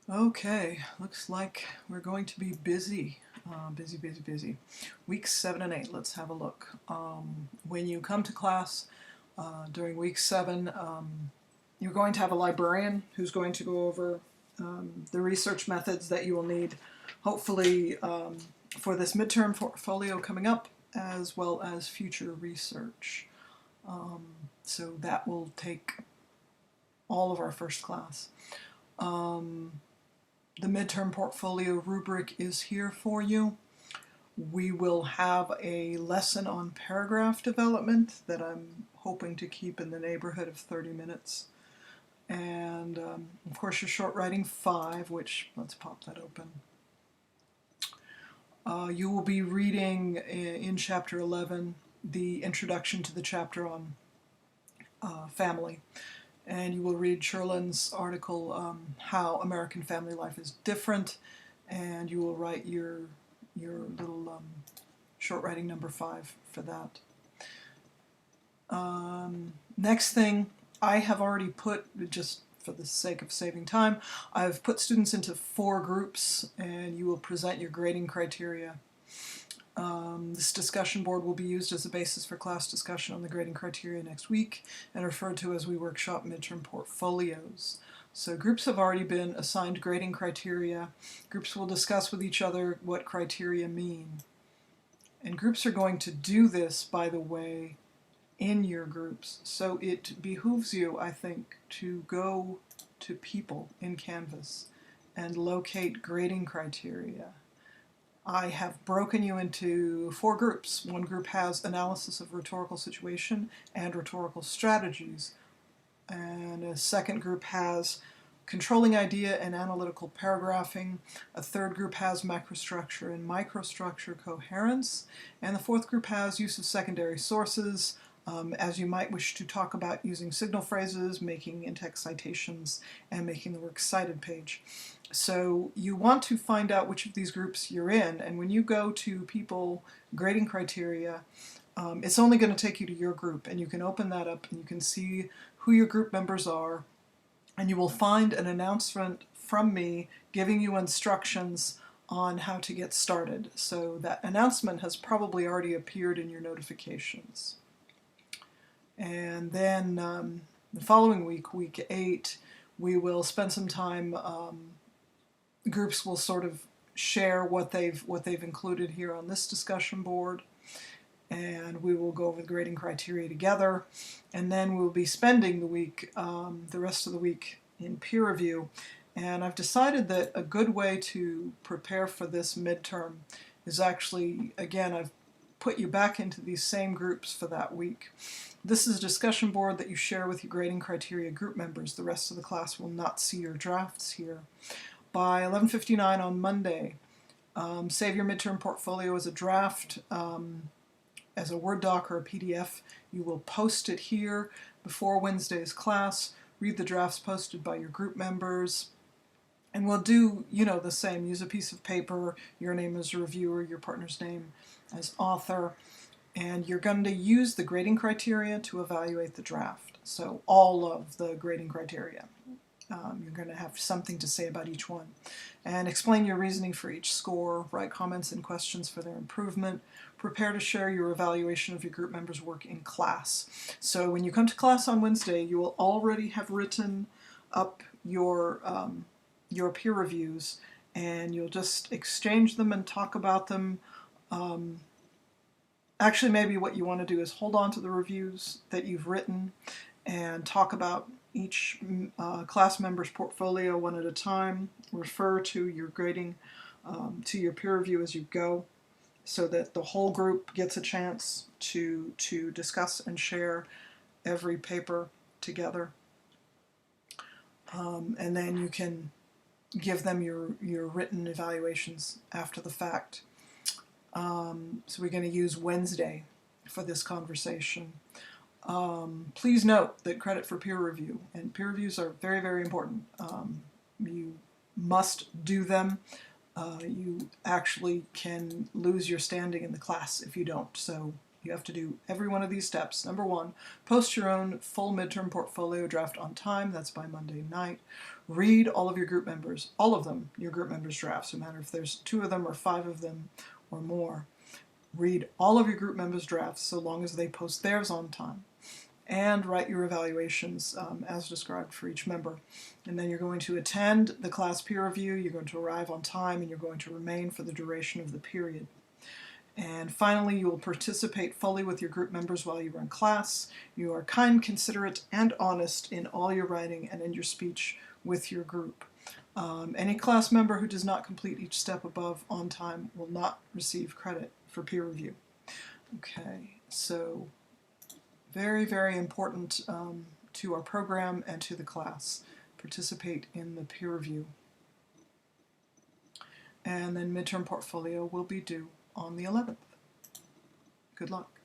Okay, looks like we're going to be busy. Busy. Weeks 7 and 8, let's have a look. When you come to class during week 7, you're going to have a librarian who's going to go over the research methods that you will need, hopefully, for this midterm portfolio coming up, as well as future research. So that will take all of our first class. The midterm portfolio rubric is here for you. We will have a lesson on paragraph development that I'm hoping to keep in the neighborhood of 30 minutes. And of course your short writing 5, which, let's pop that open. You will be reading in chapter 11 the introduction to the chapter on family. And you will read Sherlin's article, How American Family Life is Different, and you will write your little short writing number 5 for that. Next thing, I have already put, just for the sake of saving time, I've put students into 4 groups, and you will present your grading criteria. This discussion board will be used as a basis for class discussion on the grading criteria next week and referred to as we workshop midterm portfolios. So groups have already been assigned grading criteria. Groups will discuss with each other what criteria mean. And groups are going to do this, by the way, in your groups. So it behooves you, I think, to go to people in Canvas and locate grading criteria. I have broken you into 4 groups. One group has analysis of rhetorical situation and rhetorical strategies. And a second group has controlling idea and analytical paragraphing. A third group has macrostructure and microstructure coherence. And the fourth group has use of secondary sources, as you might wish to talk about using signal phrases, making in-text citations, and making the works cited page. So you want to find out which of these groups you're in, and when you go to people grading criteria, it's only going to take you to your group, and you can open that up and you can see who your group members are, and you will find an announcement from me giving you instructions on how to get started. So that announcement has probably already appeared in your notifications. And then the following week, week 8, we will spend some time, groups will sort of share what they've included here on this discussion board, and we will go over the grading criteria together, and then we'll be spending the week, the rest of the week, in peer review. And I've decided that a good way to prepare for this midterm is actually, again, I've put you back into these same groups for that week. This is a discussion board that you share with your grading criteria group members. The rest of the class will not see your drafts here. By 11:59 on Monday, save your midterm portfolio as a draft, as a Word doc or a PDF. You will post it here before Wednesday's class. Read the drafts posted by your group members. And we'll do, the same. Use a piece of paper, your name as reviewer, your partner's name as author. And you're going to use the grading criteria to evaluate the draft. So all of the grading criteria. You're going to have something to say about each one. And explain your reasoning for each score, write comments and questions for their improvement, prepare to share your evaluation of your group members' work in class. So when you come to class on Wednesday, you will already have written up your peer reviews, and you'll just exchange them and talk about them. Actually, maybe what you want to do is hold on to the reviews that you've written and talk about each class member's portfolio one at a time. Refer to your grading, to your peer review as you go, so that the whole group gets a chance to discuss and share every paper together. And then you can give them your written evaluations after the fact. So we're going to use Wednesday for this conversation. Please note that credit for peer review, and peer reviews are very, very important. You must do them. You actually can lose your standing in the class if you don't. So, You have to do every one of these steps. Number 1, post your own full midterm portfolio draft on time. That's by Monday night. Read all of your group members, all of them, your group members' drafts, no matter if there's 2 of them or 5 of them or more. Read all of your group members' drafts so long as they post theirs on time. And write your evaluations as described for each member. And then you're going to attend the class peer review, you're going to arrive on time, and you're going to remain for the duration of the period. And finally, you will participate fully with your group members while you run class. You are kind, considerate, and honest in all your writing and in your speech with your group. Any class member who does not complete each step above on time will not receive credit for peer review. Okay, so very, very important to our program and to the class. Participate in the peer review. And then midterm portfolio will be due on the 11th. Good luck.